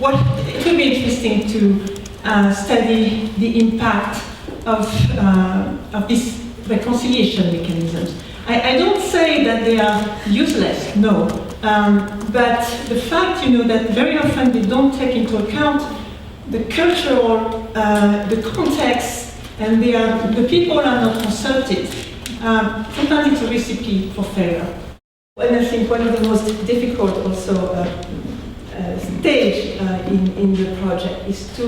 it will be interesting to study the impact of these reconciliation mechanisms. I don't say that they are useless, no. But the fact, that very often they don't take into account the cultural, the context, and the people are not consulted. Sometimes it's a recipe for failure. And I think one of the most difficult also stage in the project is to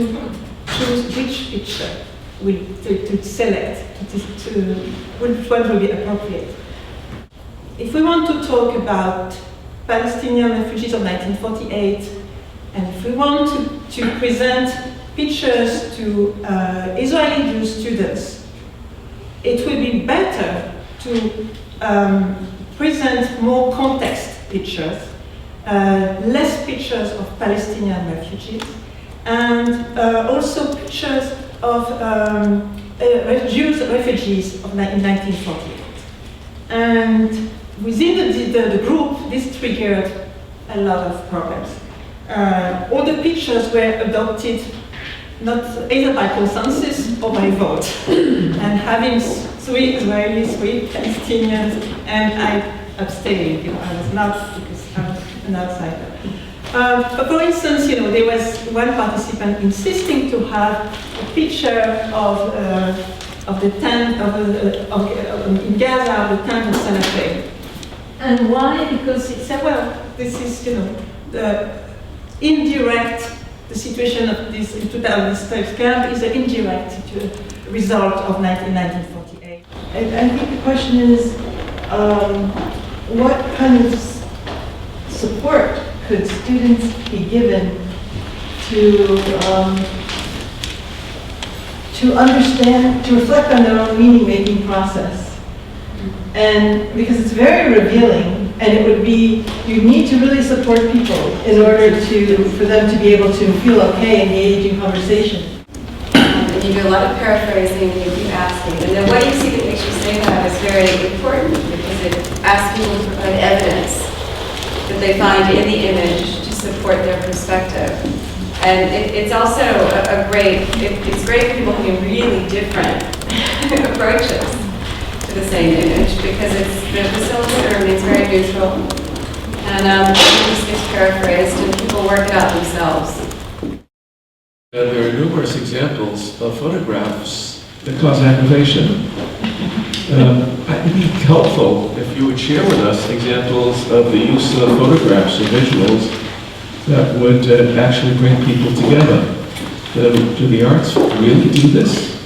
choose which picture to select, which one will be appropriate. If we want to talk about Palestinian refugees of 1948, and if we want to present pictures to Israeli Jewish students, it will be better to present more context pictures, less pictures of Palestinian refugees, and also pictures of Jewish refugees in 1948. And within the group, this triggered a lot of problems. All the pictures were adopted not either by consensus or by vote. And having 3 Israelis, 3 Palestinians, and I abstained. I was not, because I was an outsider. But for instance, there was one participant insisting to have a picture of the tent in Gaza, of the tent of Salafay. And why? Because he said, well, this is, the indirect, the situation of this in 2006 camp is an indirect result of 1948. I think the question is, what kind of support could students be given to understand, to reflect on their own meaning-making process? And because it's very revealing, and it would be, you need to really support people in order for them to be able to feel okay, engage in conversation. And you do a lot of paraphrasing, and you keep asking. And the way you see the picture say that is very important, because it asks people to provide evidence that they find in the image to support their perspective. And it's also it's great for people having really different approaches to the same image, because the facilitator remains very neutral, and it just gets paraphrased, and people work it out themselves. There are numerous examples of photographs that cause aggravation. It would be helpful if you would share with us examples of the use of photographs or visuals that would actually bring people together. Do the arts really do this?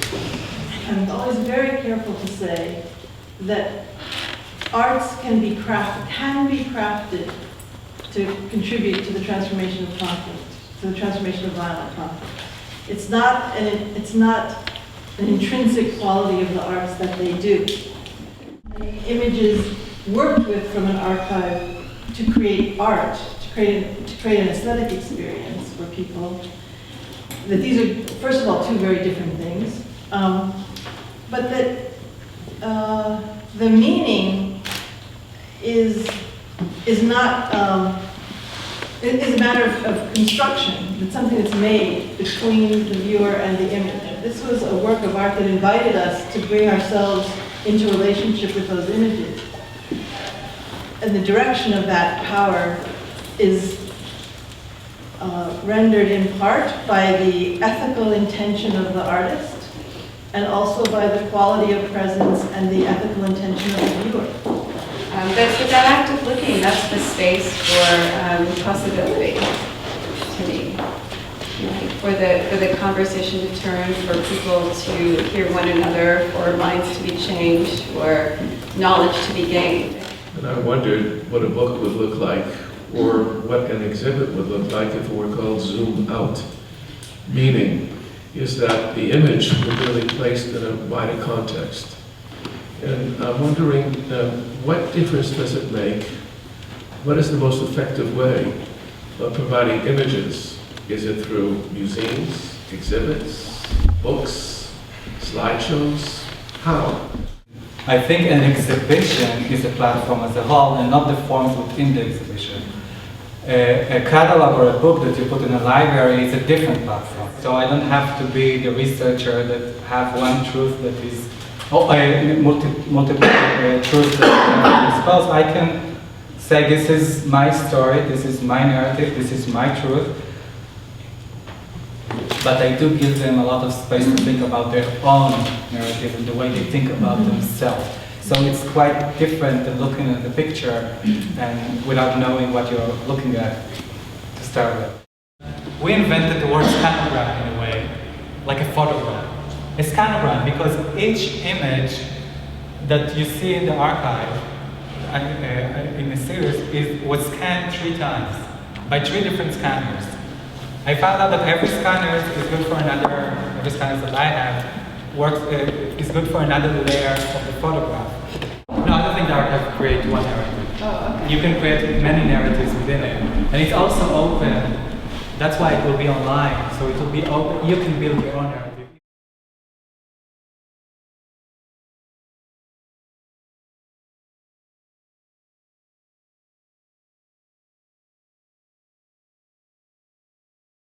I'm always very careful to say that arts can be crafted to contribute to the transformation of conflict, to the transformation of violent conflict. It's not an intrinsic quality of the arts that they do. Images worked with from an archive to create art, to create an aesthetic experience for people. That these are, first of all, two very different things, but that the meaning is not is a matter of construction. It's something that's made between the viewer and the image. This was a work of art that invited us to bring ourselves into relationship with those images. And the direction of that power is rendered in part by the ethical intention of the artist, and also by the quality of presence and the ethical intention of the viewer. But that act of looking, that's the space for possibility to me. For the conversation to turn, for people to hear one another, for minds to be changed, for knowledge to be gained. And I wondered what a book would look like, or what an exhibit would look like if it were called Zoom Out. Meaning is that the image was really placed in a wider context. And I'm wondering, what difference does it make? What is the most effective way of providing images? Is it through museums, exhibits, books, slideshows? How? I think an exhibition is a platform as a whole and not the forms within the exhibition. A catalog or a book that you put in a library is a different platform. So I don't have to be the researcher that have one truth that is, multiple truths that are exposed. I can say this is my story, this is my narrative, this is my truth. But I do give them a lot of space to think about their own narrative and the way they think about themselves. So it's quite different than looking at the picture and without knowing what you're looking at to start with. We invented the word scanogram in a way, like a photogram. A scanogram because each image that you see in the archive in the series was scanned 3 times by 3 different scanners. I found out that every scanner is good for another, every scanner that I have is good for another layer of the photograph. No, I don't think the archive creates one narrative. Oh, okay. You can create many narratives within it. And it's also open. That's why it will be online. So it will be open. You can build your own narrative.